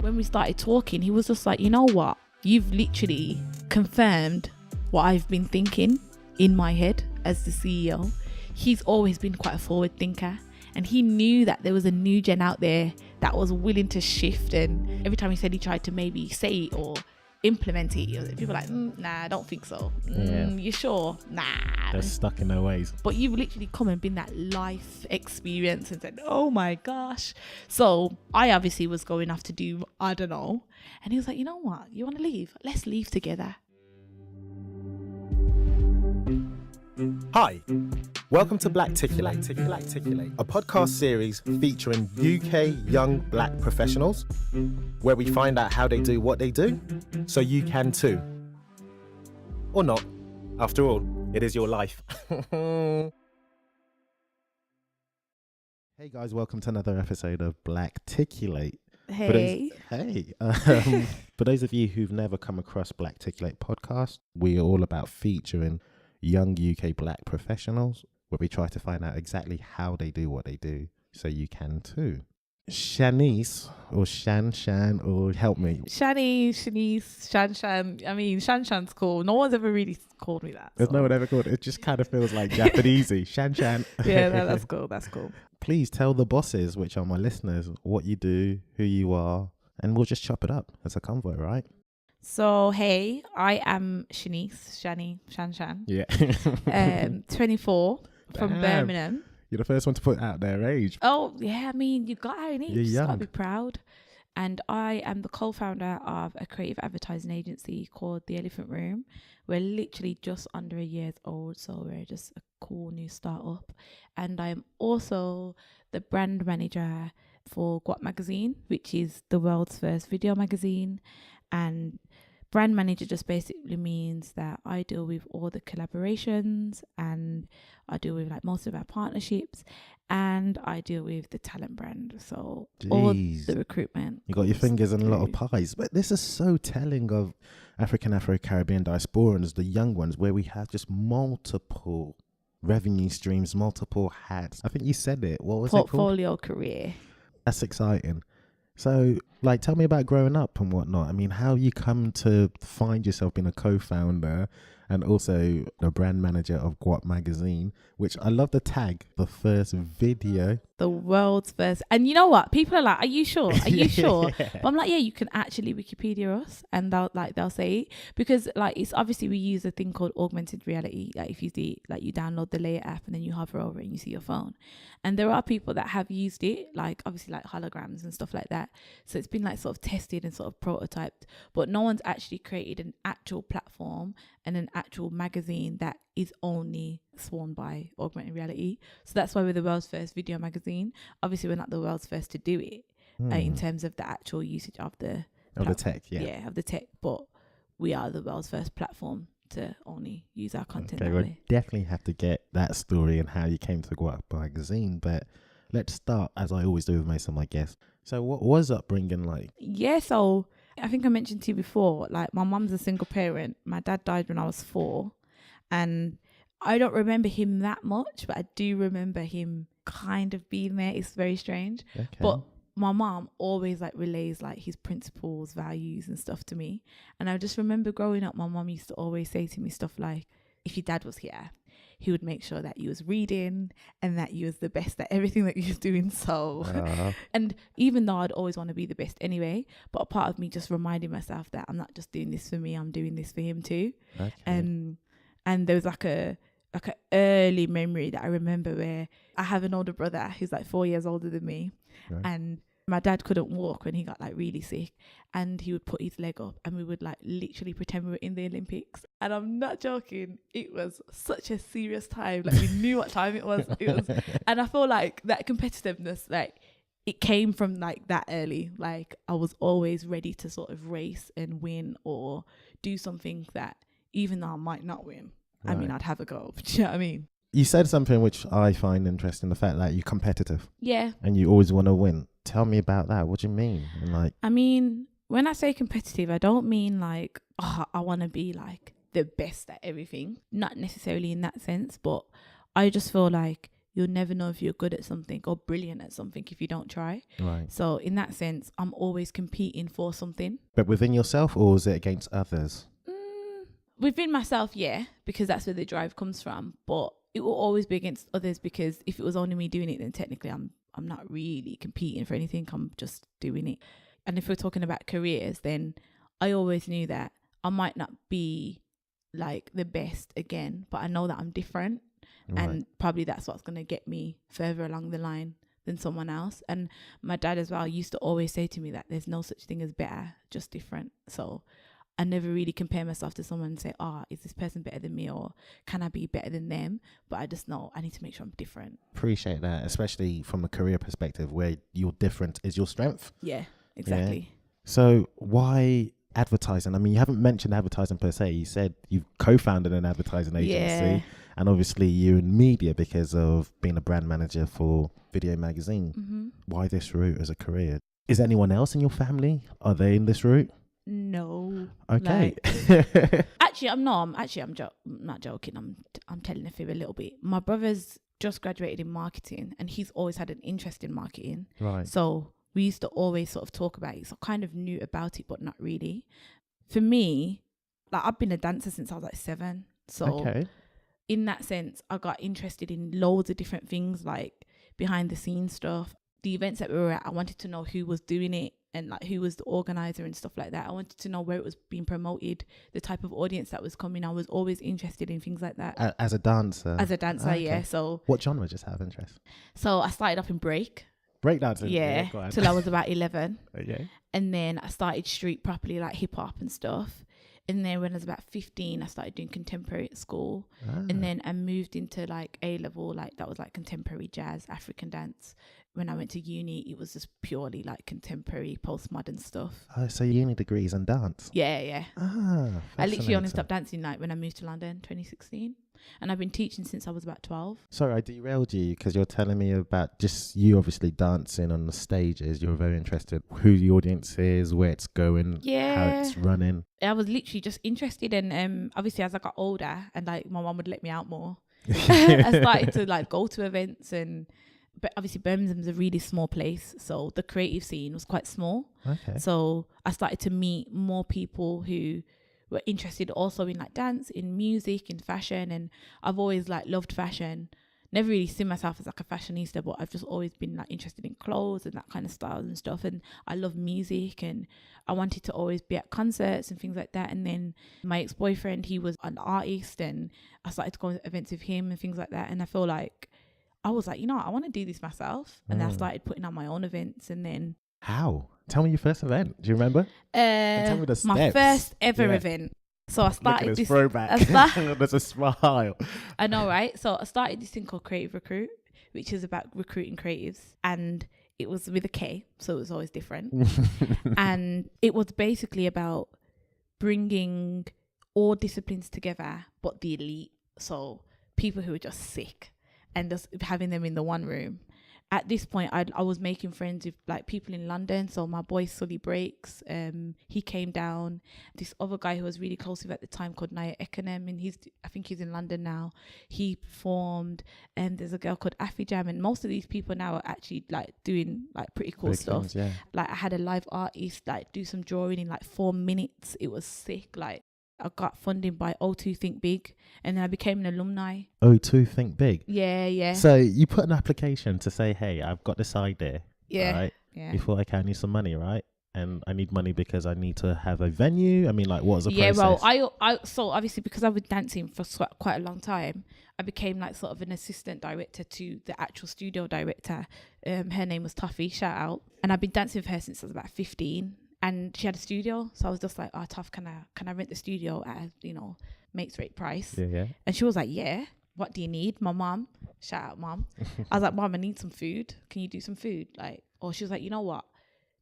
when we started talking, he was just like, you know what? You've literally confirmed what I've been thinking in my head as the CEO. He's always been quite a forward thinker, and he knew that there was a new gen out there that was willing to shift. And every time he said he tried to maybe say it or implement it, people were like, nah, I don't think so. You sure? Nah. They're stuck in their ways. But you've literally come and been that life experience and said, oh my gosh. So I obviously was going off to do, I don't know. And he was like, you know what? You want to leave? Let's leave together. Hi, welcome to Blacticulate, a podcast series featuring UK young black professionals, where we find out how they do what they do, so you can too. Or not. After all, it is your life. Hey guys, welcome to another episode of Blacticulate. Hey. For those of you who've never come across Blacticulate podcast, we are all about featuring young UK black professionals, where we try to find out exactly how they do what they do, so you can too. Shanice, or Shan, or help me. Shanice, Shan. I mean, Shan's cool. No one's ever really called me that. There's no one ever called it. It just kind of feels like Japanesey. Shan. Yeah, that's cool. That's cool. Please tell the bosses, which are my listeners, what you do, who you are, and we'll just chop it up as a convo, right? So, hey, I am Shanice, Shan. Yeah. 24 from Birmingham. You're the first one to put out their age. Oh, yeah, I mean, you got it. You're You young. got to be proud. And I am the co-founder of a creative advertising agency called The Elephant Room. We're literally just under a year old, so we're just a cool new startup. And I'm also the brand manager for GUAP magazine, which is the world's first video magazine. And brand manager just basically means that I deal with all the collaborations, and I deal with like most of our partnerships, and I deal with the talent brand. So all the recruitment. You got your fingers in a lot of pies. But this is so telling of African, Afro-Caribbean diasporans, the young ones, where we have just multiple revenue streams, multiple hats. I think you said it. What was it called? Portfolio career. That's exciting. So, like, tell me about growing up and whatnot. I mean, how you come to find yourself being a co-founder and also the brand manager of GUAP magazine, which I love the tag, the first video. The world's first. And you know what? People are like, are you sure? Are you sure? Yeah. But I'm like, yeah, you can actually Wikipedia us, and they'll say it, because like it's obviously we use a thing called augmented reality. Like if you see, like you download the Layer app and then you hover over it and you see your phone. And there are people that have used it, like obviously like holograms and stuff like that. So it's been like sort of tested and sort of prototyped, but no one's actually created an actual platform and an actual magazine that is only sworn by augmented reality. So that's why we're the world's first video magazine. Obviously we're not the world's first to do it in terms of the actual usage of the tech, of the tech, but we are the world's first platform to only use our content. Okay, we'll definitely have to get that story and how you came to GUAP magazine, but let's start, as I always do with most of my guests. So what was upbringing like? Yeah, so I think I mentioned to you before, like my mum's a single parent. My dad died when I was 4, and I don't remember him that much, but I do remember him kind of being there. It's very strange. Okay. But my mom always like relays like his principles, values and stuff to me. And I just remember growing up, my mom used to always say to me stuff like, if your dad was here, he would make sure that you was reading and that you was the best at everything that you was doing. So, and even though I'd always want to be the best anyway, but a part of me just reminding myself that I'm not just doing this for me, I'm doing this for him too. Okay. And there was like an early memory that I remember where I have an older brother who's like 4 years older than me. Right. And my dad couldn't walk when he got like really sick, and he would put his leg up and we would like literally pretend we were in the Olympics. And I'm not joking, it was such a serious time. Like we knew what time it was. And I feel like that competitiveness, like it came from like that early. Like I was always ready to sort of race and win or do something that even though I might not win, right. I mean, I'd have a go. Do you know what I mean? You said something which I find interesting, the fact that you're competitive. Yeah. And you always want to win. Tell me about that. What do you mean? And like, I mean, when I say competitive, I don't mean like, oh, I want to be like the best at everything. Not necessarily in that sense, but I just feel like you'll never know if you're good at something or brilliant at something if you don't try. Right. So in that sense, I'm always competing for something. But within yourself, or is it against others? Within myself, yeah, because that's where the drive comes from. But it will always be against others, because if it was only me doing it, then technically I'm not really competing for anything. I'm just doing it. And if we're talking about careers, then I always knew that I might not be like the best again, but I know that I'm different. Right. And probably that's what's going to get me further along the line than someone else. And my dad as well used to always say to me that there's no such thing as better, just different. So I never really compare myself to someone and say, is this person better than me, or can I be better than them? But I just know I need to make sure I'm different. Appreciate that, especially from a career perspective where your difference is your strength. Yeah, exactly. Yeah. So why advertising? I mean, you haven't mentioned advertising per se. You said you've co-founded an advertising agency, and obviously you're in media because of being a brand manager for Video Magazine. Mm-hmm. Why this route as a career? Is anyone else in your family? Are they in this route? No. Okay. Actually, I'm not joking. I'm telling a fib a little bit. My brother's just graduated in marketing, and he's always had an interest in marketing. Right. So we used to always sort of talk about it. So I kind of knew about it, but not really. For me, like, I've been a dancer since I was like 7. So in that sense, I got interested in loads of different things, like behind the scenes stuff. The events that we were at, I wanted to know who was doing it and like who was the organizer and stuff like that. I wanted to know where it was being promoted, the type of audience that was coming. I was always interested in things like that. As a dancer? As a dancer, yeah. So what genre, just out of interest? So I started off in breakdancing. Yeah, till I was about 11. Okay. And then I started street properly, like hip hop and stuff. And then when I was about 15, I started doing contemporary at school. And then I moved into like A-level, like that was like contemporary jazz, African dance. When I went to uni, it was just purely like contemporary, postmodern stuff. Oh, so uni degrees in dance? Yeah. I literally only stopped dancing like when I moved to London, 2016. And I've been teaching since I was about 12. Sorry, I derailed you because you're telling me about just you obviously dancing on the stages. You're very interested who the audience is, where it's going, how it's running. I was literally just interested, and obviously as I got older and like my mum would let me out more, I started to like go to events. But obviously Birmingham's a really small place, so the creative scene was quite small. Okay. So I started to meet more people who were interested also in like dance, in music, in fashion. And I've always like loved fashion. Never really seen myself as like a fashionista, but I've just always been like interested in clothes and that kind of styles and stuff. And I love music, and I wanted to always be at concerts and things like that. And then my ex-boyfriend, he was an artist, and I started to go to events with him and things like that. And I feel like I was like, I want to do this myself. And then I started putting on my own events. And then how? Tell me your first event. Do you remember? Tell me the steps. My first ever event. So I started Look at this throwback. There's a smile. I know, right? So I started this thing called Creative Recruit, which is about recruiting creatives, and it was with a K, so it was always different. And it was basically about bringing all disciplines together, but the elite. So people who were just sick, and just having them in the one room. At this point, I was making friends with like people in London. So my boy Sully Breaks, he came down. This other guy who was really close with at the time called Naya Ekonem, and I think he's in London now. He performed, and there's a girl called Afi Jam, and most of these people now are actually like doing like pretty cool stuff. Things, yeah. Like I had a live artist like do some drawing in like 4 minutes. It was sick. Like I got funding by O2 Think Big, and then I became an alumni. O2 Think Big? Yeah. So you put an application to say, hey, I've got this idea. Yeah. Right? Yeah. You thought, okay, I need some money, right? And I need money because I need to have a venue. I mean, like, what was the process? Yeah, well, I so obviously because I was dancing for quite a long time, I became like sort of an assistant director to the actual studio director. Her name was Tuffy, shout out. And I've been dancing with her since I was about 15. And she had a studio, so I was just like, Tough, can I rent the studio at a, mates rate price? Yeah. And she was like, yeah, what do you need? My mum, shout out mum. I was like, Mum, I need some food. Can you do some food? Or she was like, you know what?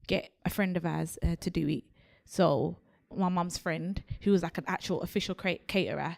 Get a friend of ours to do it. So my mum's friend, who was like an actual official caterer,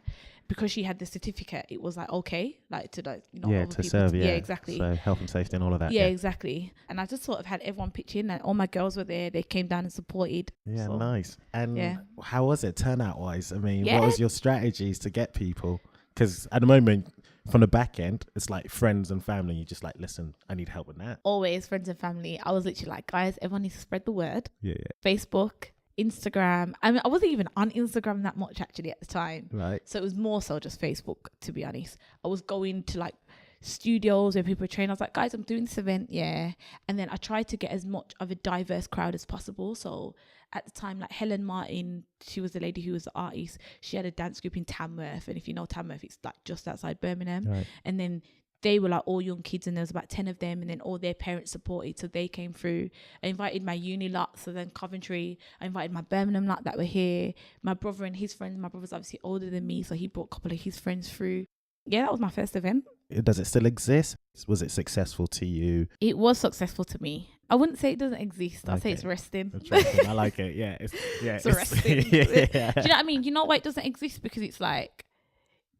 because she had the certificate, it was like okay, like to like to serve, yeah, exactly. So health and safety and all of that. Yeah, exactly. And I just sort of had everyone pitch in, and all my girls were there. They came down and supported. Yeah, so, nice. And how was it turnout wise? I mean, Yeah. what was your strategies to get people? Because at the moment from the back end, it's like friends and family. You just like, listen, I need help with that. Always friends and family. I was literally like, guys, everyone needs to spread the word. Yeah. Facebook, Instagram. I mean, I wasn't even on Instagram that much actually at the time. Right. So it was more so just Facebook, to be honest. I was going to like studios where people were training. I was like, guys, I'm doing this event. Yeah. And then I tried to get as much of a diverse crowd as possible. So at the time, like Helen Martin, she was the lady who was the artist. She had a dance group in Tamworth. And if you know Tamworth, it's like just outside Birmingham. Right. And then they were like all young kids, and there was about 10 of them, and then all their parents supported, so they came through. I invited my uni lot, so then Coventry. I invited my Birmingham lot that were here, my brother and his friends. My brother's obviously older than me, so he brought a couple of his friends through. Yeah, that was my first event. Does it still exist? Was it successful to you? It was successful to me. I wouldn't say it doesn't exist. I'd say it's resting. I like it. Yeah, it's resting. Yeah. Do you know what I mean? You know why it doesn't exist? Because it's like,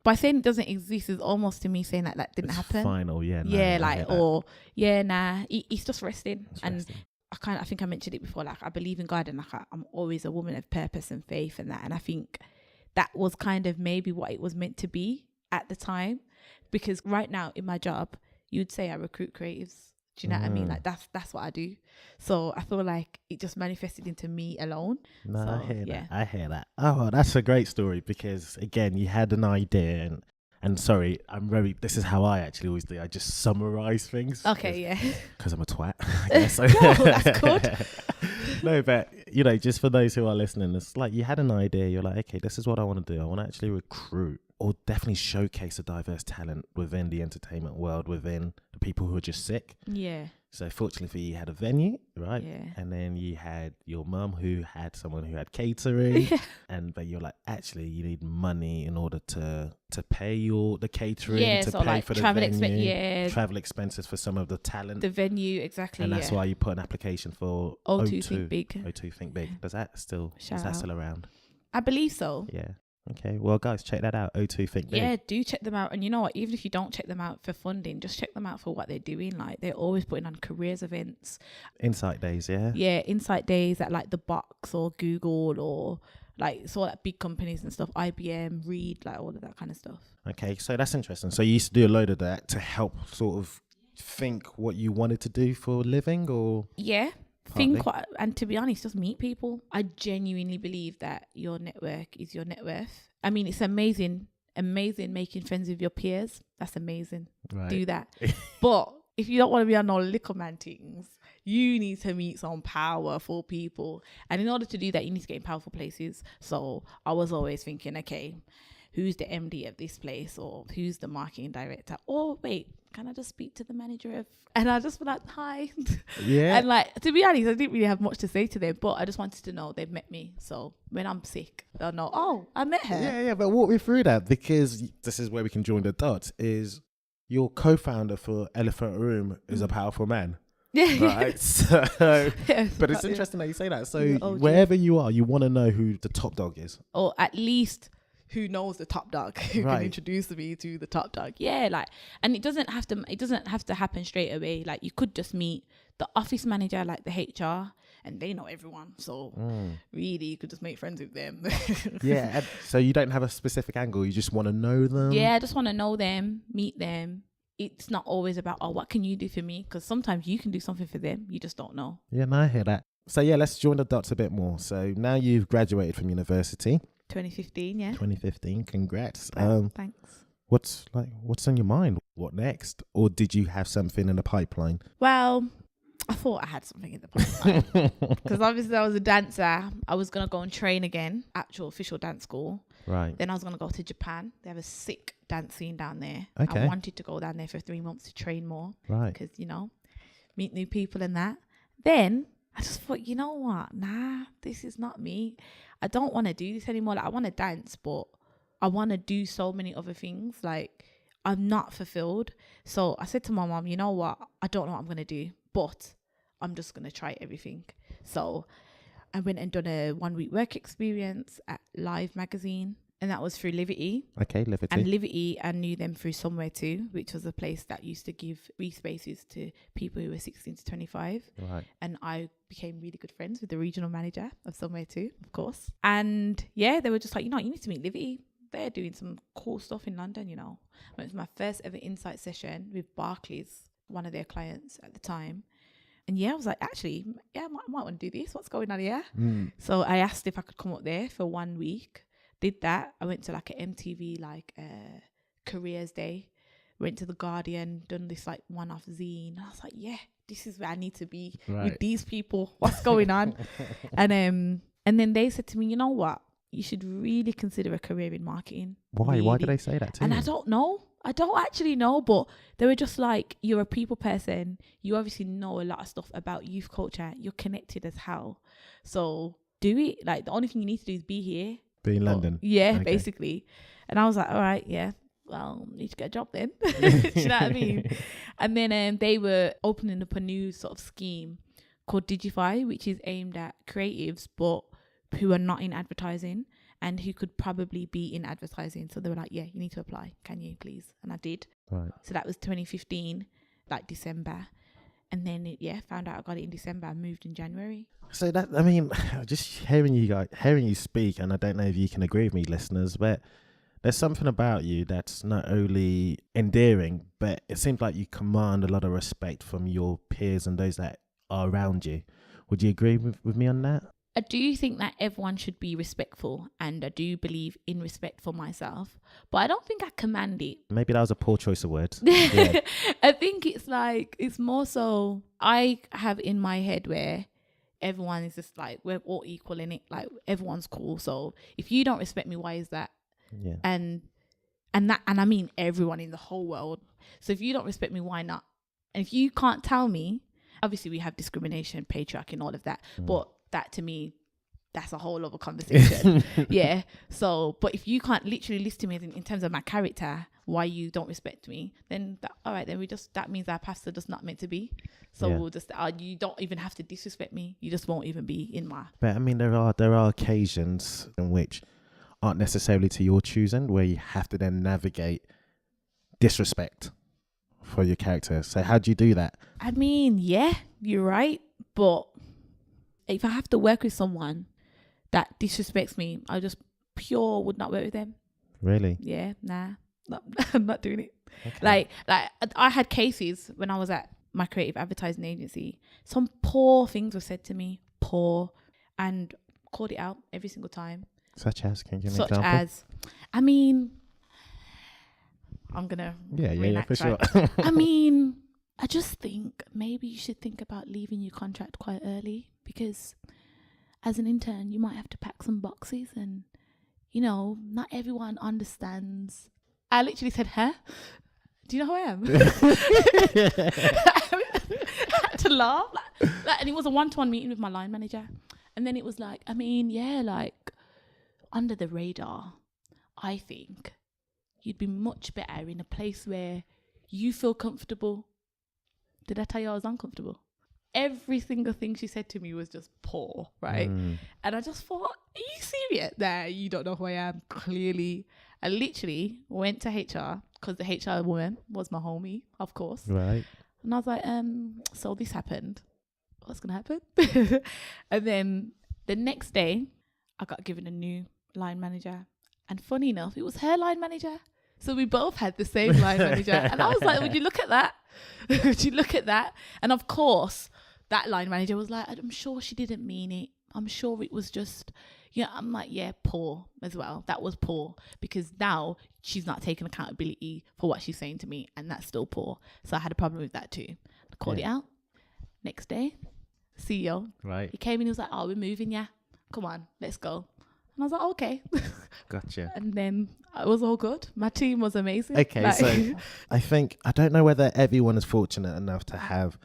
by saying it doesn't exist is almost to me saying that didn't happen. Final, yeah. Yeah, like, or yeah, nah. It's just resting. I think I mentioned it before. Like, I believe in God, and like I'm always a woman of purpose and faith and that. And I think that was kind of maybe what it was meant to be at the time, because right now in my job, you'd say I recruit creatives. Do you know what I mean? Like that's what I do. So I feel like it just manifested into me alone. No, so, I hear yeah. that. I hear that. Oh, that's a great story, because again, you had an idea and sorry, this is how I actually always do. I just summarize things. Okay, yeah. Because I'm a twat, I guess. No, that's good. No, but, just for those who are listening, it's like you had an idea. You're like, okay, this is what I want to do. I want to actually recruit or definitely showcase a diverse talent within the entertainment world, within the people who are just sick. Yeah. So fortunately for you, you had a venue, right? Yeah. And then you had your mum who had someone who had catering. But you're like, actually, you need money in order to pay the catering, to so pay like for the travel venue, travel expenses for some of the talent. The venue, exactly. And that's why you put an application for O2 Think Big. O2 Think Big. Is that still around? I believe so. Yeah. Okay, well, guys, check that out. O2 Think Big. Yeah, do check them out. And you know what? Even if you don't check them out for funding, just check them out for what they're doing. Like, they're always putting on careers events. Insight days, yeah? Yeah, insight days at like the Box or Google or like like big companies and stuff. IBM, Reed, like all of that kind of stuff. Okay, so that's interesting. So you used to do a load of that to help sort of think what you wanted to do for a living, or? Yeah. And to be honest, just meet people. I genuinely believe that your network is your net worth. I mean, it's amazing making friends with your peers. That's amazing. Right. Do that. But if you don't want to be on no little man things, you need to meet some powerful people. And in order to do that, you need to get in powerful places. So I was always thinking, okay, who's the MD of this place, or who's the marketing director? Or wait, can I just speak to the manager of? And I just be like, hi. Yeah. And like, to be honest, I didn't really have much to say to them, but I just wanted to know they've met me. So when I'm sick, they'll know, oh, I met her. Yeah, but walk me through that, because this is where we can join the dots. Is your co-founder for Elephant Room is a powerful man. Yeah. Right. So, Yes, but it's interesting that you say that. So wherever you are, you want to know who the top dog is, or at least who knows the top dog, who can introduce me to the top dog. Yeah, like, and it doesn't have to happen straight away. Like, you could just meet the office manager, like the HR, and they know everyone. So really, you could just make friends with them. Yeah. So you don't have a specific angle. You just want to know them. Yeah, I just want to know them, meet them. It's not always about, oh, what can you do for me? Because sometimes you can do something for them. You just don't know. Yeah, no, I hear that. So yeah, let's join the dots a bit more. So now you've graduated from university. 2015, yeah. 2015, congrats. Thanks. What's on your mind? What next? Or did you have something in the pipeline? Well, I thought I had something in the pipeline. Because obviously I was a dancer. I was going to go and train again, actual official dance school. Right. Then I was going to go to Japan. They have a sick dance scene down there. Okay. I wanted to go down there for 3 months to train more. Right. Because, meet new people and that. Then I just thought, you know what? Nah, this is not me. I don't want to do this anymore. Like, I want to dance, but I want to do so many other things. Like, I'm not fulfilled. So I said to my mom, you know what? I don't know what I'm going to do, but I'm just going to try everything. So I went and done a 1-week work experience at Live magazine. And that was through Liberty. Okay, Liberty. And Liberty, I knew them through Somewhere Too, which was a place that used to give free spaces to people who were 16 to 25. Right. And I became really good friends with the regional manager of Somewhere Too, of course. And yeah, they were just like, you need to meet Liberty. they're doing some cool stuff in London, you know. It was my first ever insight session with Barclays, one of their clients at the time. And yeah, I was like, actually, yeah, I might want to do this. What's going on here? So I asked if I could come up there for 1 week. Did that. I went to like an MTV, like careers day. Went to the Guardian, done this like one-off zine. I was like, yeah, this is where I need to be with these people. What's going on? And then they said to me, you know what? You should really consider a career in marketing. Why? Really. Why did they say that to you? And I don't know. I don't actually know, but they were just like, you're a people person. You obviously know a lot of stuff about youth culture. You're connected as hell. So do it. Like, the only thing you need to do is be here. Be in London. Yeah, Okay. basically. And I was like, all right, yeah. Well, need to get a job then. Do you know what I mean? And then they were opening up a new sort of scheme called Digify, which is aimed at creatives, but who are not in advertising and who could probably be in advertising. So they were like, yeah, you need to apply. Can you please? And I did. Right. So that was 2015, like December. And then, found out I got it in December. I moved in January. So that, I mean, just hearing you speak, and I don't know if you can agree with me, listeners, but there's something about you that's not only endearing, but it seems like you command a lot of respect from your peers and those that are around you. Would you agree with me on that? I do think that everyone should be respectful, and I do believe in respect for myself, but I don't think I command it. Maybe that was a poor choice of words. Yeah. I think it's more so I have in my head where everyone is just like, we're all equal in it, like everyone's cool. So if you don't respect me, why is that? Yeah. And I mean everyone in the whole world. So if you don't respect me, why not? And if you can't tell me, obviously we have discrimination, patriarchy and all of that, but that to me, that's a whole other conversation. Yeah. So, but if you can't literally list to me in terms of my character, why you don't respect me, then all right, then that means our paths are just not meant to be. So we'll just, you don't even have to disrespect me. You just won't even be in my. But I mean, there are occasions in which aren't necessarily to your choosing, where you have to then navigate disrespect for your character. So how do you do that? I mean, yeah, you're right. But if I have to work with someone that disrespects me, I just would not work with them. Really? Yeah, nah, I'm not doing it. Okay. Like I had cases when I was at my creative advertising agency. Some poor things were said to me, and called it out every single time. Such as, can you give me an example? Such as, I mean, I'm gonna yeah, for sure. I mean, I just think maybe you should think about leaving your contract quite early, because as an intern, you might have to pack some boxes, and you know, not everyone understands. I literally said, huh? Do you know who I am? I had to laugh. And it was a one-to-one meeting with my line manager. And then it was like, I mean, yeah, like under the radar, I think you'd be much better in a place where you feel comfortable. Did I tell you I was uncomfortable? Every single thing she said to me was just poor, right? And I just thought, are you serious? Nah, you don't know who I am, clearly. I literally went to HR, because the HR woman was my homie, of course. Right. And I was like, so this happened. What's going to happen? And then the next day, I got given a new line manager. And funny enough, it was her line manager. So we both had the same line manager. And I was like, would you look at that? Would you look at that? And of course, that line manager was like, I'm sure she didn't mean it. I'm sure it was just, I'm like, yeah, poor as well. That was poor, because now she's not taking accountability for what she's saying to me, and that's still poor. So I had a problem with that too. I called it out. Next day, CEO, right? He came in, he was like, oh, we're moving, yeah. Come on, let's go. And I was like, okay. Gotcha. And then it was all good. My team was amazing. Okay, so I don't know whether everyone is fortunate enough to have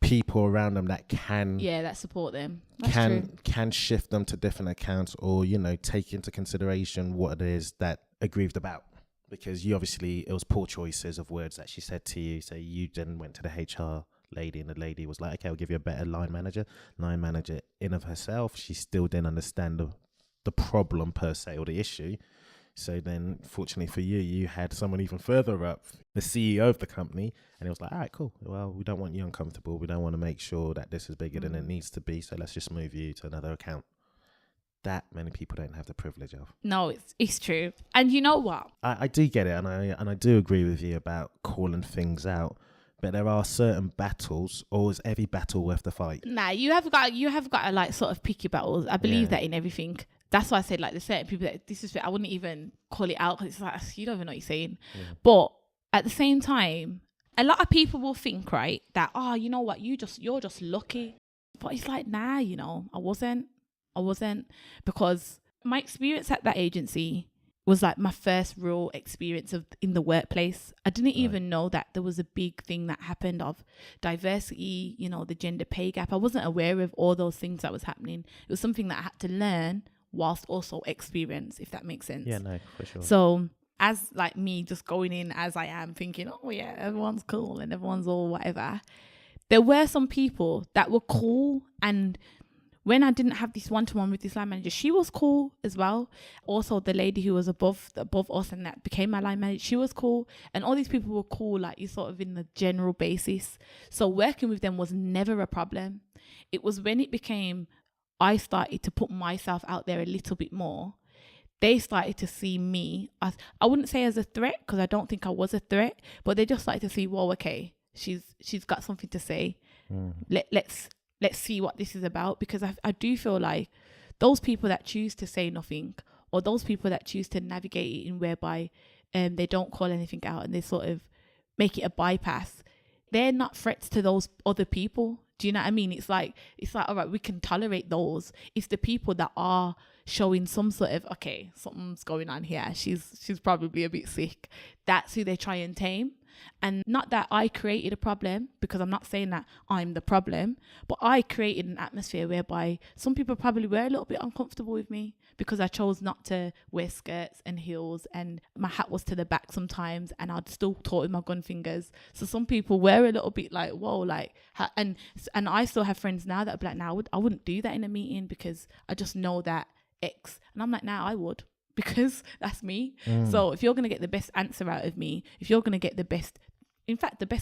people around them that can that support them. That's true. Can shift them to different accounts, or take into consideration what it is that aggrieved about, because you obviously, it was poor choices of words that she said to you. So you then went to the HR lady, and the lady was like, okay, I'll give you a better line manager in of herself. She still didn't understand the problem per se, or the issue. So then, fortunately for you, you had someone even further up, the CEO of the company, and it was like, all right, cool. Well, we don't want you uncomfortable. We don't want to make sure that this is bigger than it needs to be. So let's just move you to another account. that many people don't have the privilege of. No, it's true. And you know what? I do get it, and I do agree with you about calling things out. But there are certain battles, or is every battle worth the fight? Nah, you have got to like sort of pick your battles. I believe Yeah. that in everything. That's why I said like there's certain people that I wouldn't even call it out because it's like you don't even know what you're saying. Yeah. But at the same time, a lot of people will think, right, that you know what, you're just lucky. But it's like, nah, you know, I wasn't because my experience at that agency was like my first real experience in the workplace. I didn't even know that there was a big thing that happened of diversity, you know, the gender pay gap. I wasn't aware of all those things that was happening. It was something that I had to learn whilst also experience, if that makes sense. Yeah, no, for sure. So as like me just going in as I am thinking, oh yeah, everyone's cool and everyone's all whatever. There were some people that were cool, and when I didn't have this one-to-one with this line manager, she was cool as well. Also, the lady who was above us and that became my line manager, she was cool. And all these people were cool, like you sort of in the general basis. So working with them was never a problem. It was when it became, I started to put myself out there a little bit more. They started to see me as, I wouldn't say as a threat, because I don't think I was a threat, but they just started to see, well, okay, she's got something to say. Let's see what this is about, because I do feel like those people that choose to say nothing, or those people that choose to navigate it in whereby they don't call anything out and they sort of make it a bypass, they're not threats to those other people. Do you know what I mean? It's like, all right, we can tolerate those. It's the people that are showing some sort of, okay, something's going on here. She's probably a bit sick. That's who they try and tame. And not that I created a problem, because I'm not saying that I'm the problem, but I created an atmosphere whereby some people probably were a little bit uncomfortable with me because I chose not to wear skirts and heels, and my hat was to the back sometimes, and I'd still talk with my gun fingers. So some people were a little bit like, whoa, like, and I still have friends now that are like, now I wouldn't do that in a meeting because I just know that X. And I'm like, now I would, because that's me. So if you're going to get the best answer out of me, if you're going to get the best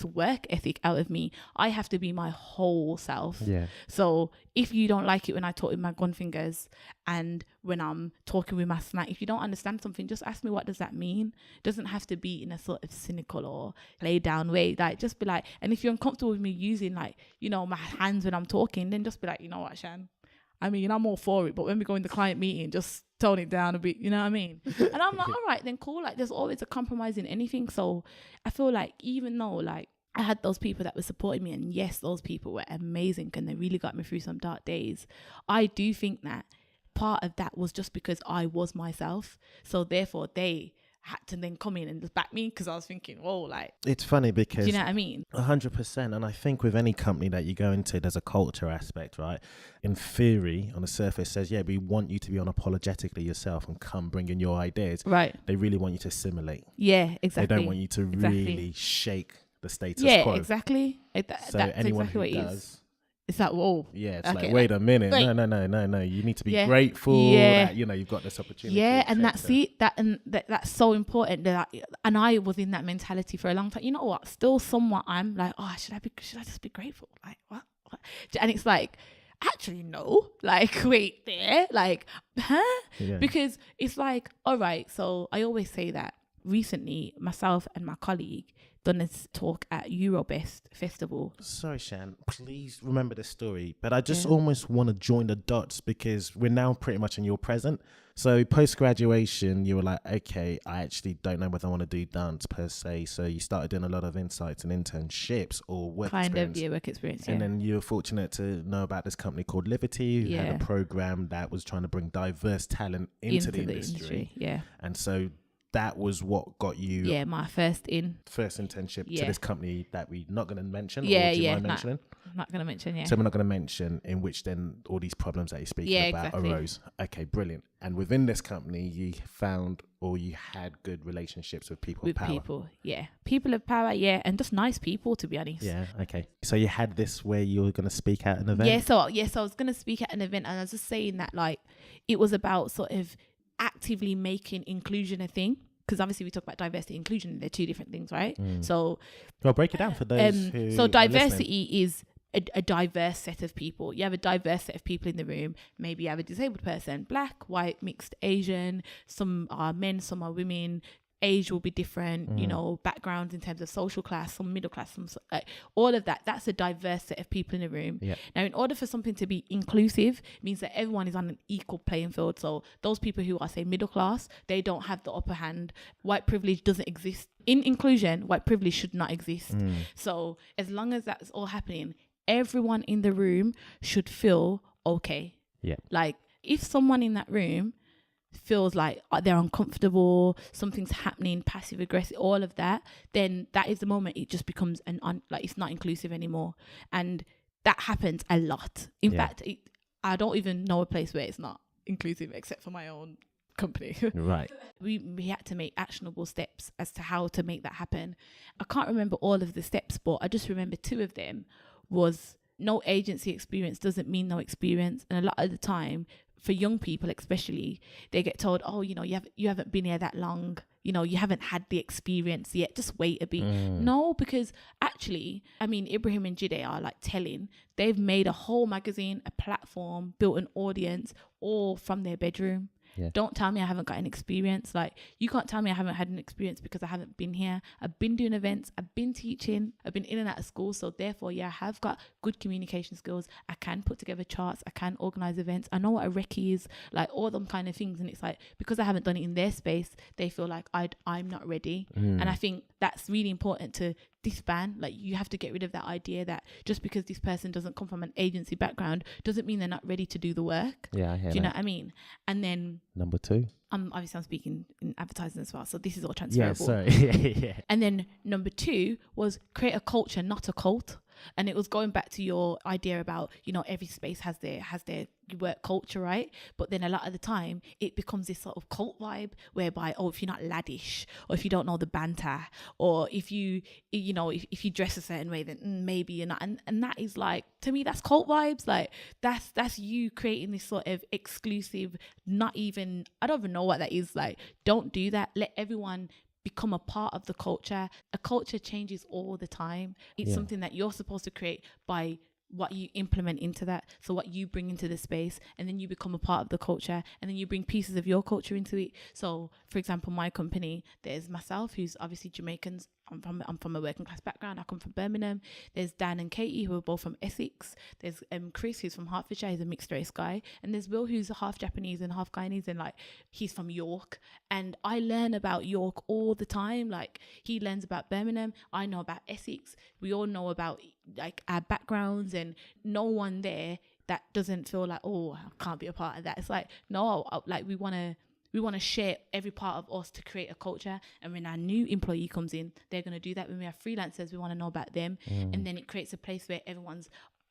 work ethic out of me, I have to be my whole self. Yeah. So if you don't like it when I talk with my gun fingers and when I'm talking with my snack, if you don't understand something, just ask me, what does that mean? It doesn't have to be in a sort of cynical or lay down way. Like, just be like, and if you're uncomfortable with me using, like, you know, my hands when I'm talking, then just be like, you know what, Shan, I mean, I'm all for it, but when we go in the client meeting, just tone it down a bit, you know what I mean? And I'm like, all right, then cool. Like, there's always a compromise in anything. So I feel like even though, like, I had those people that were supporting me, and yes, those people were amazing and they really got me through some dark days, I do think that part of that was just because I was myself. So therefore, they had to then come in and just back me, because I was thinking, whoa, like, it's funny because, do you know what I mean? 100%. And I think with any company that you go into, there's a culture aspect, right? In theory, on the surface, says, yeah, we want you to be unapologetically yourself and come bring in your ideas. Right. They really want you to assimilate. Yeah, exactly. They don't want you to really shake the status quo. Yeah, exactly. So that's anyone exactly who what it does, is. It's like, whoa. yeah, it's Okay, like, wait a minute. wait. No. You need to be Yeah. grateful Yeah. that, you know, you've got this opportunity. Yeah, and etc. that's so important. And I was in that mentality for a long time. You know what? Still somewhat I'm like, oh, should I just be grateful? Like, what? And it's like, actually, no. Like, wait there. Like, huh? Yeah. Because it's like, all right. So I always say that recently, myself and my colleague done this talk at Eurobest Festival. Sorry, Shan, please remember this story. But I just almost want to join the dots, because we're now pretty much in your present. So post-graduation, you were like, okay, I actually don't know whether I want to do dance per se. So you started doing a lot of insights and internships or work experience. Work experience, And then you were fortunate to know about this company called Liberty, who had a program that was trying to bring diverse talent into the industry. Yeah. And so that was what got you my first internship to this company that we're not going to mention. Yeah, or do you mind mentioning? I'm not going to mention, So we're not going to mention, in which then all these problems that you're speaking about arose. Okay, brilliant. And within this company, you found, or you had good relationships with people of power. People of power, and just nice people, to be honest. Yeah, okay. So you had this where you were going to speak at an event? So I was going to speak at an event, and I was just saying that, like, it was about sort of actively making inclusion a thing, because obviously we talk about diversity and inclusion, they're two different things, right? So well, break it down for those who so diversity is a diverse set of people. You have a diverse set of people in the room. Maybe you have a disabled person, black, white, mixed, Asian. Some are men, some are women. Age will be different, you know, backgrounds in terms of social class, some middle class, some like all of that. That's a diverse set of people in the room. Yeah. Now, in order for something to be inclusive, it means that everyone is on an equal playing field. So those people who are, say, middle class, they don't have the upper hand. White privilege doesn't exist. In inclusion, white privilege should not exist. So as long as that's all happening, everyone in the room should feel okay. Yeah. Like if someone in that room feels like they're uncomfortable, something's happening, passive aggressive, all of that, then that is the moment it just becomes like it's not inclusive anymore. And that happens a lot. In fact, I don't even know a place where it's not inclusive except for my own company. Right. We had to make actionable steps as to how to make that happen. I can't remember all of the steps, but I just remember 2 of them was no agency experience doesn't mean no experience. And a lot of the time, for young people especially, they get told, oh, you know, you haven't been here that long, you know, you haven't had the experience yet, just wait a bit. No, because actually, I mean, Ibrahim and Jide are like telling, they've made a whole magazine, a platform, built an audience, all from their bedroom. Yeah. Don't tell me I haven't got an experience. Like, you can't tell me I haven't had an experience because I haven't been here. I've been doing events. I've been teaching. I've been in and out of school. So therefore, yeah, I have got good communication skills. I can put together charts. I can organize events. I know what a recce is, like all them kind of things. And it's like, because I haven't done it in their space, they feel like I'm not ready. And I think that's really important to disband. Like, you have to get rid of that idea that just because this person doesn't come from an agency background doesn't mean they're not ready to do the work. Yeah, I hear do you know what I mean? And then number 2, obviously I'm speaking in advertising as well, so this is all transferable. Yeah, sorry. Yeah. And then number 2 was create a culture, not a cult. And it was going back to your idea about, you know, every space has their work culture, right? But then a lot of the time it becomes this sort of cult vibe whereby, oh, if you're not laddish, or if you don't know the banter, or if you know, if you dress a certain way, then maybe you're not. And that is like, to me, that's cult vibes. Like that's you creating this sort of exclusive, not even, I don't even know what that is. Like, don't do that. Let everyone become a part of the culture. A culture changes all the time. It's something that you're supposed to create by what you implement into that, so what you bring into the space, and then you become a part of the culture, and then you bring pieces of your culture into it. So for example, my company, there's myself, who's obviously Jamaicans. I'm from a working class background. I come from Birmingham. There's Dan and Katie, who are both from Essex. There's Chris, who's from Hertfordshire. He's a mixed race guy. And there's Will, who's half Japanese and half Guyanese, and like he's from York. And I learn about York all the time. Like, he learns about Birmingham. I know about Essex. We all know about like our backgrounds, and no one there that doesn't feel like, oh, I can't be a part of that. It's like, no, like we want to share every part of us to create a culture. And when our new employee comes in, they're going to do that. When we have freelancers, we want to know about them. And then it creates a place where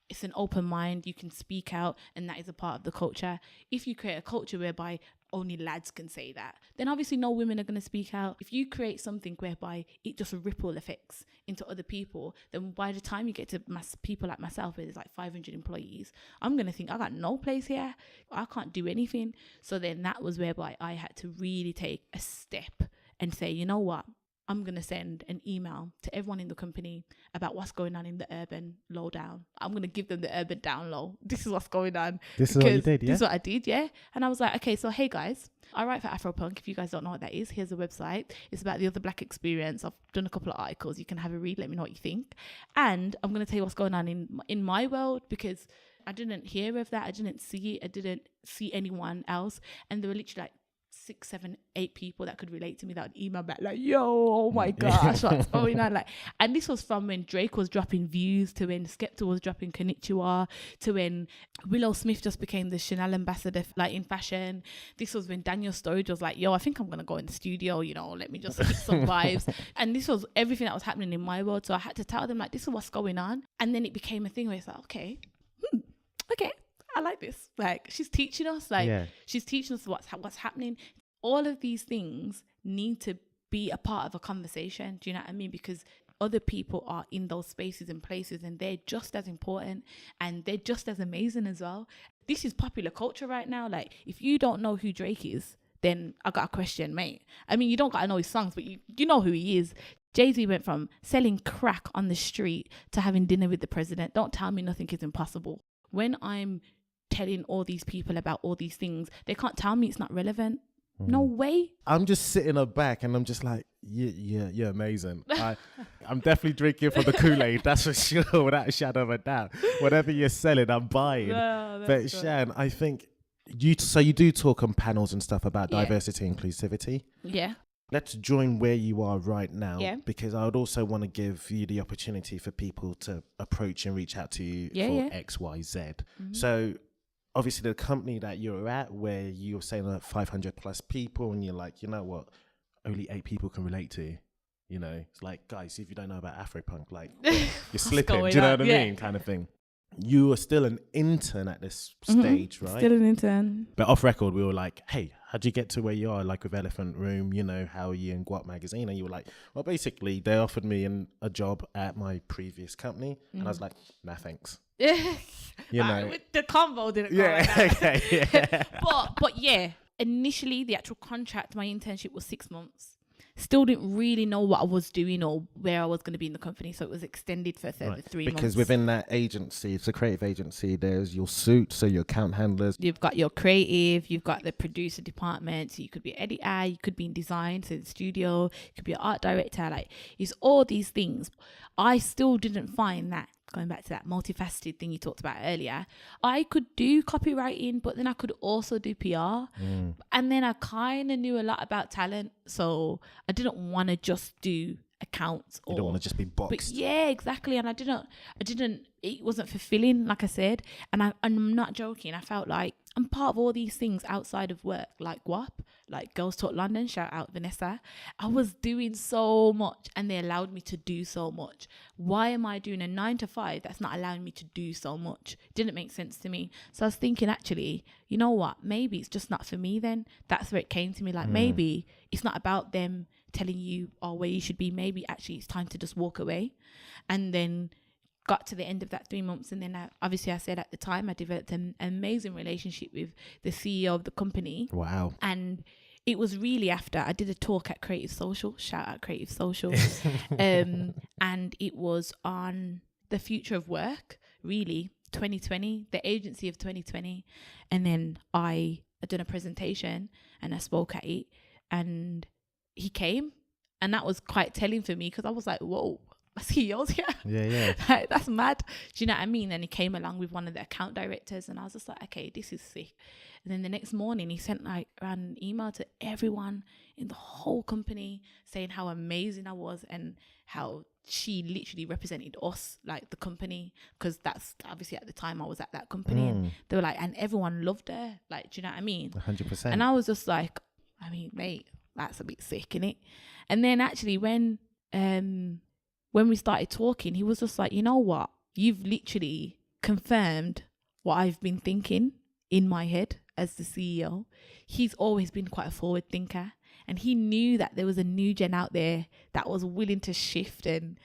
it's an open mind, you can speak out, and that is a part of the culture. If you create a culture whereby only lads can say that, then obviously no women are going to speak out. If you create something whereby it just ripple effects into other people, then by the time you get to people like myself, where there's like 500 employees, I'm going to think, I got no place here, I can't do anything. So then that was whereby I had to really take a step and say, you know what, I'm going to send an email to everyone in the company about what's going on in the urban lowdown. I'm going to give them the urban down low. This is what's going on. This is what you did, yeah? This is what I did, yeah. And I was like, okay, so hey guys, I write for Afropunk. If you guys don't know what that is, here's a website. It's about the other black experience. I've done a couple of articles. You can have a read. Let me know what you think. And I'm going to tell you what's going on in my world, because I didn't hear of that. I didn't see it. I didn't see anyone else. And there were literally like 6, 7, 8 people that could relate to me that would email back like, yo, oh my gosh, what's going on? Like, and this was from when Drake was dropping Views, to when Skepta was dropping Konnichiwa, to when Willow Smith just became the Chanel ambassador, like, in fashion. This was when Daniel Sturridge was like, yo, I think I'm gonna go in the studio, you know, let me just get some vibes. And this was everything that was happening in my world. So I had to tell them, like, this is what's going on. And then it became a thing where it's like, okay, I like this. Like, she's teaching us, she's teaching us what's happening. All of these things need to be a part of a conversation. Do you know what I mean? Because other people are in those spaces and places, and they're just as important, and they're just as amazing as well. This is popular culture right now. Like, if you don't know who Drake is, then I got a question, mate. I mean, you don't got to know his songs, but you know who he is. Jay-Z went from selling crack on the street to having dinner with the president. Don't tell me nothing is impossible. When I'm telling all these people about all these things, they can't tell me it's not relevant. No way. I'm just sitting back and I'm just like, you're amazing. I'm definitely drinking from the Kool-Aid, that's for sure, without a shadow of a doubt. Whatever you're selling, I'm buying. No, but Shan, I think you do talk on panels and stuff about diversity and inclusivity. Yeah. Let's join where you are right now, because I would also want to give you the opportunity for people to approach and reach out to you for X, Y, Z. So obviously the company that you're at, where you're saying like 500 plus people, and you're like, you know what, only 8 people can relate to you. You know, it's like, guys, if you don't know about Afropunk, like you're slipping, do you know what I mean? Kind of thing. You are still an intern at this stage, right? Still an intern. But off record, we were like, hey, how'd you get to where you are? Like with Elephant Room, you know, how are you in GUAP magazine? And you were like, well, basically, they offered me a job at my previous company. And I was like, nah, thanks. You know. The combo didn't go like that. Okay. But yeah, initially, the actual contract, my internship was 6 months. Still didn't really know what I was doing or where I was going to be in the company, so it was extended for 3 months. Because within that agency, it's a creative agency, there's your suit, so your account handlers. You've got your creative, you've got the producer department, so you could be an editor, you could be in design, so the studio, you could be an art director, like it's all these things. I still didn't find that, going back to that multifaceted thing you talked about earlier, I could do copywriting, but then I could also do PR. And then I kind of knew a lot about talent, so I didn't want to just do accounts. You don't want to just be boxed. Yeah, exactly. And I didn't, it wasn't fulfilling, like I said. And I'm not joking. I felt like I'm part of all these things outside of work, like GUAP, like Girls Talk London, shout out Vanessa. I was doing so much and they allowed me to do so much. Why am I doing a 9 to 5 that's not allowing me to do so much? It didn't make sense to me. So I was thinking, actually, you know what? Maybe it's just not for me then. That's where it came to me. Like maybe it's not about them telling you where you should be. Maybe actually it's time to just walk away. And then got to the end of that 3 months, and then obviously I said at the time I developed an amazing relationship with the CEO of the company. Wow. And it was really after I did a talk at Creative Social, shout out Creative Social, and it was on the future of work, really 2020, the agency of 2020. And then I done a presentation and I spoke at it, and he came, and that was quite telling for me, because I was like, whoa, CEO's here. Yeah. Like, that's mad. Do you know what I mean? And he came along with one of the account directors, and I was just like, okay, this is sick. And then the next morning he sent like around an email to everyone in the whole company saying how amazing I was and how she literally represented us, like the company, because that's obviously at the time I was at that company, and they were like, and everyone loved her. Like, do you know what I mean? 100%. And I was just like, I mean, mate, that's a bit sick, innit? And then actually when we started talking, he was just like, you know what? You've literally confirmed what I've been thinking in my head as the CEO. He's always been quite a forward thinker, and he knew that there was a new gen out there that was willing to shift. And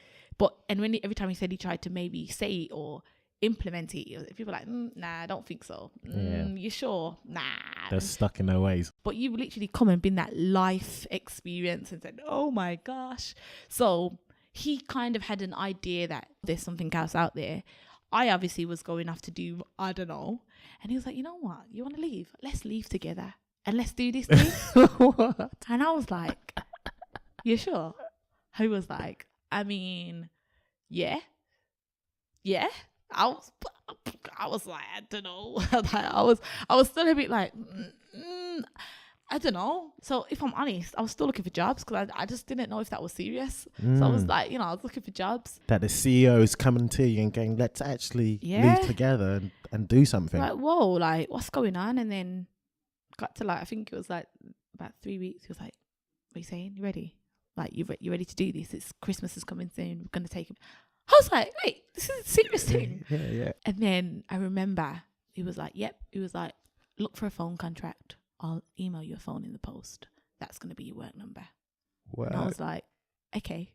every time he said he tried to maybe say it or implement it, people were like, nah, I don't think so. You sure? Nah. They're stuck in their ways. But you've literally come and been that life experience and said, oh my gosh. So he kind of had an idea that there's something else out there. I obviously was going off to do, I don't know. And he was like, you know what? You want to leave? Let's leave together and let's do this thing. What? And I was like, you sure? He was like, I mean, yeah. I was like, I don't know. I was still a bit like, I don't know. So if I'm honest, I was still looking for jobs, because I just didn't know if that was serious. So I was like, I was looking for jobs. That the CEO is coming to you and going, let's actually live together and do something. Like, whoa, like what's going on? And then got to like, I think it was like about 3 weeks. He was like, what are you saying? You ready? Like, you ready to do this? It's Christmas is coming soon. We're going to take him. I was like, wait, this is a serious thing. Yeah. And then I remember he was like, yep. He was like, look for a phone contract. I'll email you a phone in the post. That's going to be your work number. Wow. And I was like, okay.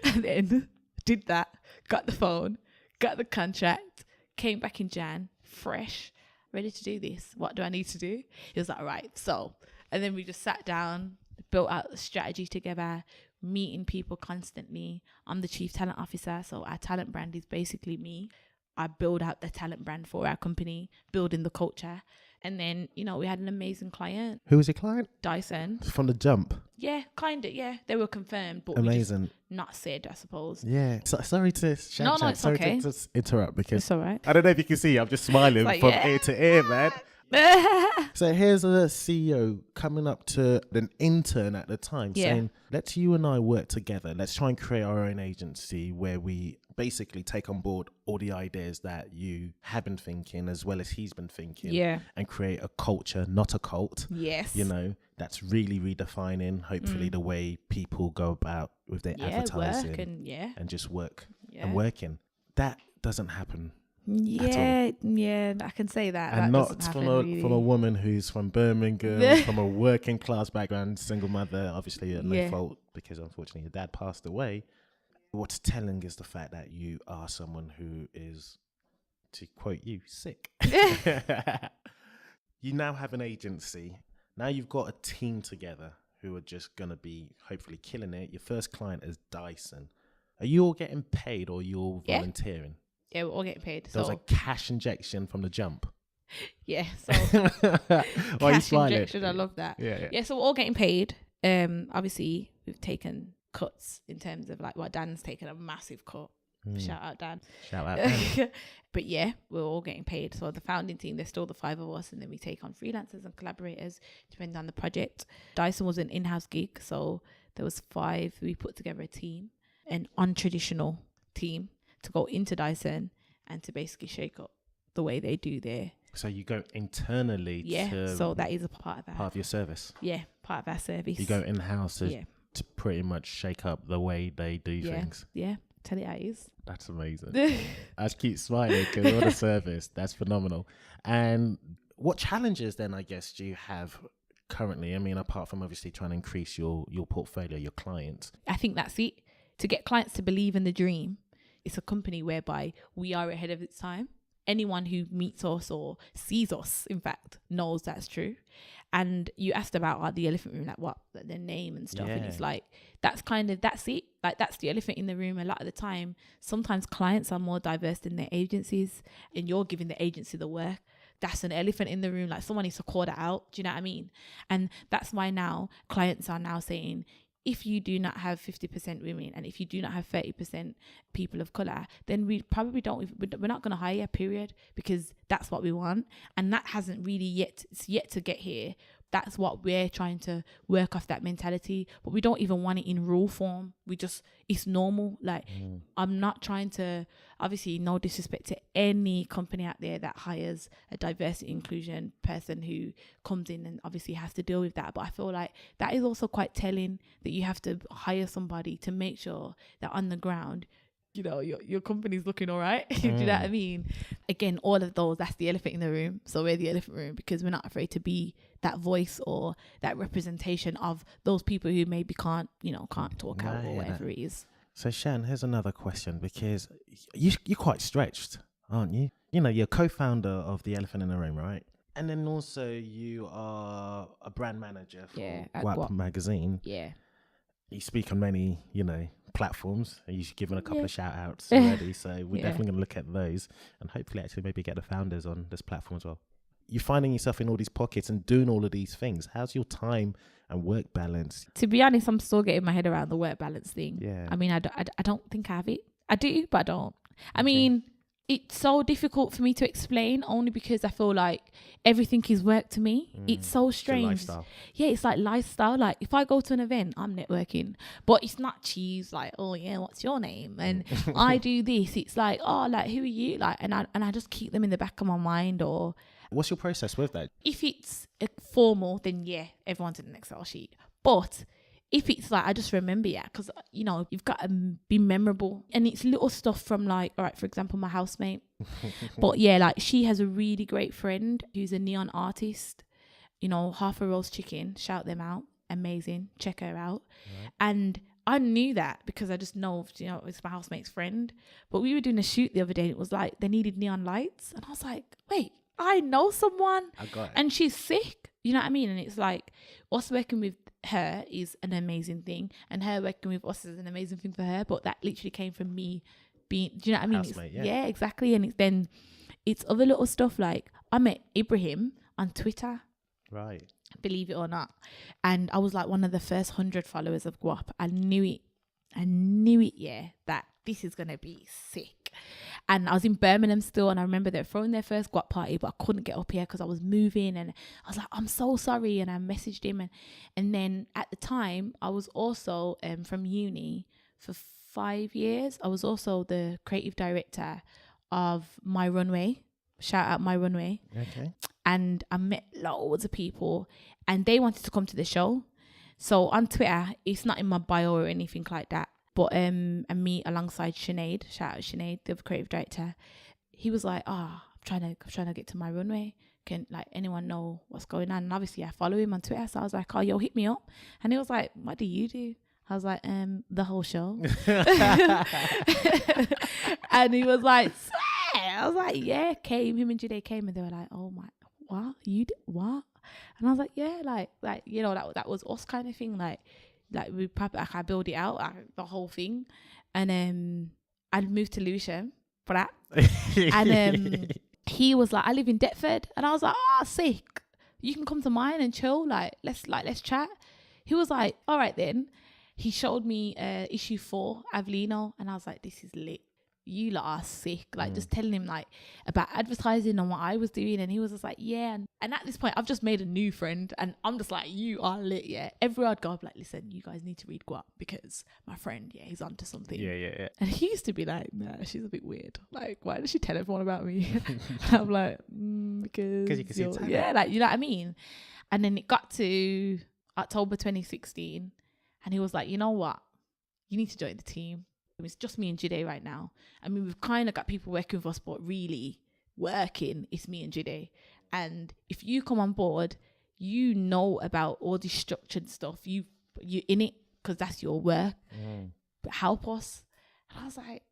And then did that, got the phone, got the contract, came back in Jan, fresh, ready to do this. What do I need to do? He was like, all right. So, and then we just sat down, built out the strategy together. meeting people constantly. I'm the chief talent officer, so our talent brand is basically me. I build out the talent brand for our company, building the culture. And then, you know, we had an amazing client. Who was your client? Dyson. From the jump. Yeah, kind of, yeah. They were confirmed, but amazing. we just not said, I suppose. Yeah. Sorry to it's okay. to interrupt because It's all right. I don't know if you can see, I'm just smiling like, from yeah. ear to ear, man. So here's a CEO coming up to an intern at the time saying, let's you and I work together. Let's try and create our own agency where we basically take on board all the ideas that you have been thinking as well as he's been thinking, and create a culture, not a cult. Yes. You know, that's really redefining, hopefully, the way people go about with their advertising work and just work and working. That doesn't happen. Yeah, I can say that. And that not from a woman who's from Birmingham, from a working class background, single mother, obviously at no fault because unfortunately your dad passed away. What's telling is the fact that you are someone who is, to quote you, sick. You now have an agency. Now you've got a team together who are just going to be hopefully killing it. Your first client is Dyson. Are you all getting paid or you all volunteering? Yeah, we're all getting paid. There was a cash injection from the jump. Yeah, so cash injection, I love that. Yeah, so we're all getting paid. Obviously, we've taken cuts in terms of like, well, Dan's taken a massive cut. Shout out Dan. But yeah, we're all getting paid. So the founding team, there's still the 5 of us, and then we take on freelancers and collaborators depending on the project. Dyson was an in-house gig, so there was 5. We put together a team, an untraditional team, to go into Dyson and to basically shake up the way they do their. So you go internally so that is a part of your service. Yeah, part of our service. You go in-house to pretty much shake up the way they do things. Yeah, tell it how it is. That's amazing. I just keep smiling because what a service. That's phenomenal. And what challenges then, I guess, do you have currently? I mean, apart from obviously trying to increase your portfolio, your clients. I think that's it. To get clients to believe in the dream, it's a company whereby we are ahead of its time. Anyone who meets us or sees us, in fact, knows that's true. And you asked about the elephant room, like what, like their name and stuff. And it's like, that's it. Like, that's the elephant in the room. A lot of the time, sometimes clients are more diverse than their agencies, and you're giving the agency the work. That's an elephant in the room. Like, someone needs to call that out. Do you know what I mean? And that's why now clients are now saying, if you do not have 50% women and if you do not have 30% people of colour, then we probably we're not going to hire, period, because that's what we want. And that hasn't really it's yet to get here. That's what we're trying to work off, that mentality. But we don't even want it in rule form. It's normal. Like, I'm not trying to, obviously, no disrespect to any company out there that hires a diversity inclusion person who comes in and obviously has to deal with that. But I feel like that is also quite telling, that you have to hire somebody to make sure that on the ground, you know, your company's looking all right. Do you know what I mean? Again, all of those, that's the elephant in the room. So we're the elephant room because we're not afraid to be that voice or that representation of those people who maybe can't talk out or whatever it is. So Shan, here's another question, because you're quite stretched, aren't you? You know, you're co-founder of the Elephant in the Room, right? And then also you are a brand manager for GUAP magazine. Yeah. You speak on many, platforms. You've given a couple of shout outs already. So we're definitely going to look at those and hopefully actually maybe get the founders on this platform as well. You're finding yourself in all these pockets and doing all of these things. How's your time and work balance? To be honest, I'm still getting my head around the work balance thing. Yeah. I mean, I don't think I have it. I do, but I don't. I mean, it's so difficult for me to explain only because I feel like everything is work to me. It's so strange. It's lifestyle. Yeah, it's like lifestyle. Like, if I go to an event, I'm networking, but it's not cheese. Like, oh yeah, what's your name? And I do this. It's like, oh, like, who are you? Like, and I just keep them in the back of my mind. Or what's your process with that? If it's formal, then everyone's in an Excel sheet. But if it's like, I just remember, because, you've got to be memorable. And it's little stuff from like, all right, for example, my housemate. But like, she has a really great friend who's a neon artist. Half a roast chicken, shout them out. Amazing. Check her out. Right. And I knew that because I just know, it's my housemate's friend. But we were doing a shoot the other day and it was like, they needed neon lights. And I was like, wait, I know someone. I got it. And she's sick. You know what I mean? And it's like, us working with her is an amazing thing, and her working with us is an amazing thing for her. But that literally came from me being, do you know what I mean? Housemate, Yeah, exactly. And it's other little stuff like I met Ibrahim on Twitter, Right. believe it or not, and I was like one of the first 100 followers of GUAP. I knew it, yeah, that this is gonna be sick. And I was in Birmingham still, and I remember they were throwing their first GUAP party, but I couldn't get up here because I was moving, and I was like, I'm so sorry. And I messaged him, and then at the time I was also from uni for 5 years. I was also the creative director of My Runway. Shout out My Runway. Okay. And I met loads of people, and they wanted to come to the show. So on Twitter, it's not in my bio or anything like that, but I meet alongside Sinead. Shout out Sinead, the creative director. He was like, I'm trying to get to My Runway. Can like anyone know what's going on? And obviously I follow him on Twitter, so I was like, yo, hit me up. And he was like, what do you do? I was like, the whole show. And he was like, swear. I was like, yeah, him and Jide came, and they were like, oh my, what? You did what? And I was like, yeah, like you know, that was us kind of thing. Like we probably, like, I build it out, the whole thing. And I'd moved to Lewisham for that. And he was like, I live in Deptford. And I was like, sick. You can come to mine and chill. Let's chat. He was like, all right then. He showed me issue 4, Avellino, and I was like, this is lit. You lot are sick. Like just telling him like about advertising and what I was doing, and he was just like, yeah. And at this point, I've just made a new friend, and I'm just like, you are lit, yeah. Everywhere I'd go, I'd be like, listen, you guys need to read GUAP because my friend, yeah, he's onto something. Yeah. And he used to be like, nah, she's a bit weird. Like, why does she tell everyone about me? I'm like, because you can see talent. yeah, like, you know what I mean. And then it got to October 2016. And he was like, you know what? You need to join the team. It's just me and Jide right now. I mean, we've kind of got people working with us, but really working, it's me and Jide. And if you come on board, you know about all this structured stuff. You in it because that's your work. But help us. And I was like,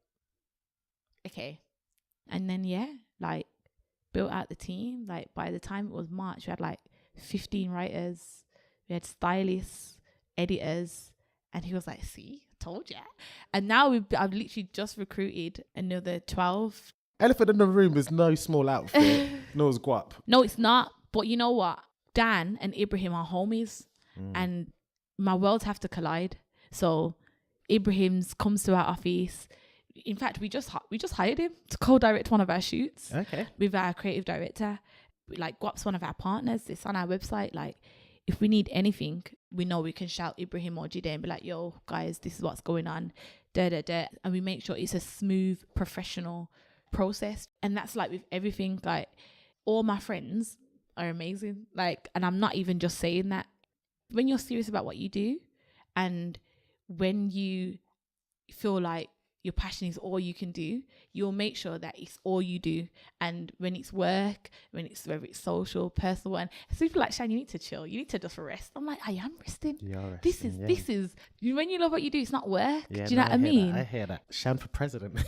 okay. And then, yeah, like built out the team. Like by the time it was March, we had like 15 writers. We had stylists, editors, and he was like, see, I told you. And now I've literally just recruited another 12. Elephant in the Room is no small outfit, nor is GUAP. No, it's not. But you know what? Dan and Ibrahim are homies, and my worlds have to collide. So Ibrahim's comes to our office. In fact, we just hired him to co-direct one of our shoots. Okay. With our creative director. Like GUAP's one of our partners. It's on our website. Like, if we need anything, we know we can shout Ibrahim or Jide and be like, yo, guys, this is what's going on. And we make sure it's a smooth, professional process. And that's like with everything. Like, all my friends are amazing. Like, and I'm not even just saying that. When you're serious about what you do, and when you feel like your passion is all you can do, you'll make sure that it's all you do. And when it's work, whether it's social, personal, and so people like, Shan, you need to chill. You need to just rest. I'm like, I am resting. You are resting, This is when you love what you do, it's not work. Yeah, do you know what I mean? I hear that. Shan for president.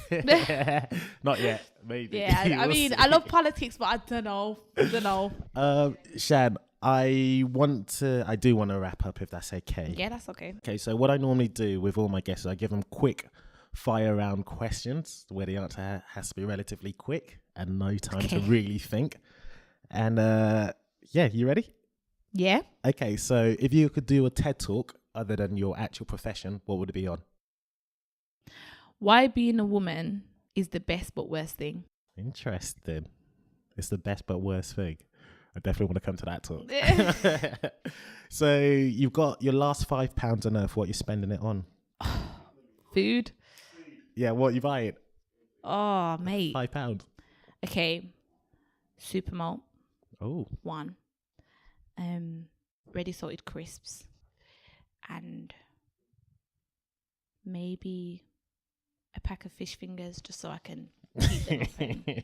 Not yet, maybe. Yeah, I mean, see. I love politics, but I don't know. Shan, I do want to wrap up if that's okay. Yeah, that's okay. Okay, so what I normally do with all my guests is I give them quick fire round questions where the answer has to be relatively quick and no time to really think. And you ready? Yeah. Okay, so if you could do a TED Talk other than your actual profession, what would it be on? Why being a woman is the best but worst thing. Interesting. It's the best but worst thing. I definitely want to come to that talk. So you've got your last £5 on earth. What you're spending it on? Food. Yeah, what you buying? Oh, mate. £5. Okay. Super malt. Oh. 1. Ready salted crisps. And maybe a pack of fish fingers just so I can keep them open. Do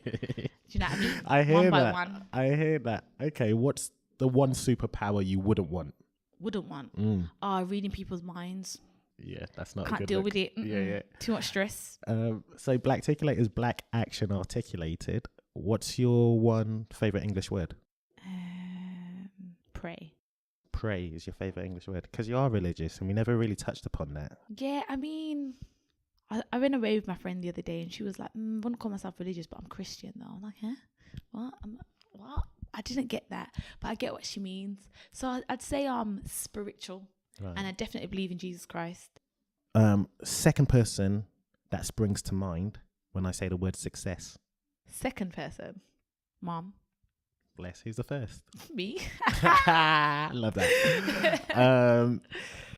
you know what I mean? I hear one by that. one. I hear that. Okay, what's the one superpower you wouldn't want? Wouldn't want. Reading people's minds. Yeah, that's not a Can't good deal look. with it. Yeah. Too much stress. So Blacticulate is black action articulated. What's your one favourite English word? Pray. pray is your favourite English word? Because you are religious and we never really touched upon that. Yeah, I mean, I went away with my friend the other day and she was like, I wouldn't call myself religious, but I'm Christian though. I'm like, huh? What? I didn't get that, but I get what she means. So I'd say I'm spiritual, and I definitely believe in Jesus Christ. Second person that springs to mind when I say the word success. Second person, Mom. Bless, who's the first? Me. Love that.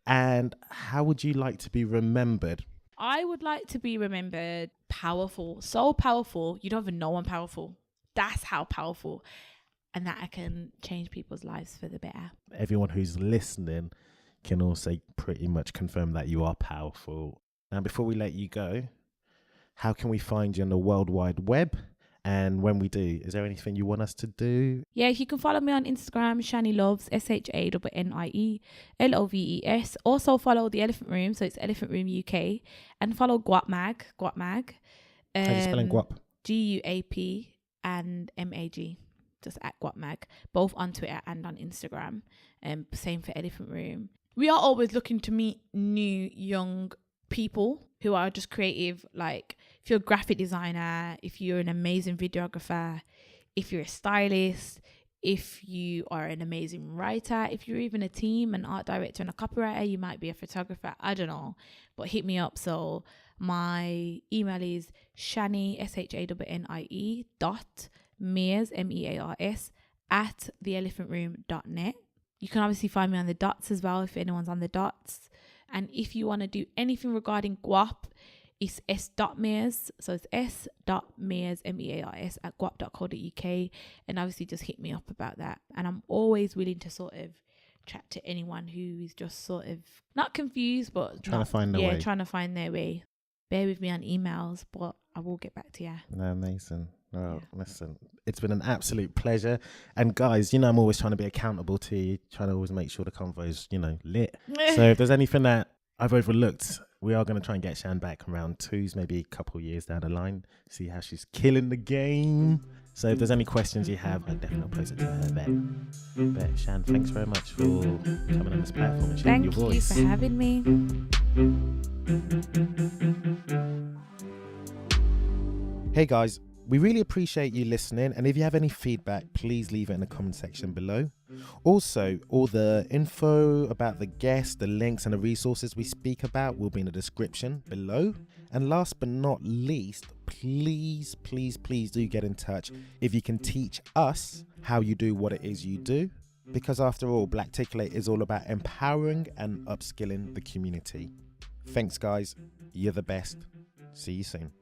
And how would you like to be remembered? I would like to be remembered powerful, so powerful you don't even know I'm powerful. That's how powerful, and that I can change people's lives for the better. Everyone who's listening can also pretty much confirm that you are powerful. Now, before we let you go, how can we find you on the World Wide Web? And when we do, is there anything you want us to do? Yeah, you can follow me on Instagram, Shannie Loves, SHANNIE LOVES. Also follow the Elephant Room, so it's Elephant Room UK, and follow GUAP Mag. How do you spell GUAP? GUAP and MAG, just at GUAP Mag, both on Twitter and on Instagram. Same for Elephant Room. We are always looking to meet new young people who are just creative. Like, if you're a graphic designer, if you're an amazing videographer, if you're a stylist, if you are an amazing writer, if you're even a team, an art director and a copywriter, you might be a photographer, I don't know, but hit me up. So my email is Shannie, SHANNIE .Mears, MEARS @theelephantroom.net. You can obviously find me on the dots as well if anyone's on the dots. And if you want to do anything regarding GUAP, it's s.mears. So it's s.mears, MEARS @guap.co.uk. And obviously just hit me up about that. And I'm always willing to sort of chat to anyone who is just sort of not confused, but trying to find their way. Trying to find their way. Bear with me on emails, but I will get back to you. No, amazing. Well, listen, it's been an absolute pleasure. And guys, I'm always trying to be accountable to you, trying to always make sure the convo is, lit. So if there's anything that I've overlooked, we are going to try and get Shan back around 2s, maybe a couple of years down the line, see how she's killing the game. So if there's any questions you have, I'll definitely pose it to her then. But Shan, thanks very much for coming on this platform and sharing your voice. Thank you for having me. Hey guys, we really appreciate you listening, and if you have any feedback, please leave it in the comment section below. Also, all the info about the guests, the links and the resources we speak about will be in the description below. And last but not least, please do get in touch if you can teach us how you do what it is you do, because after all, Blacticulate is all about empowering and upskilling the community. Thanks guys, you're the best. See you soon.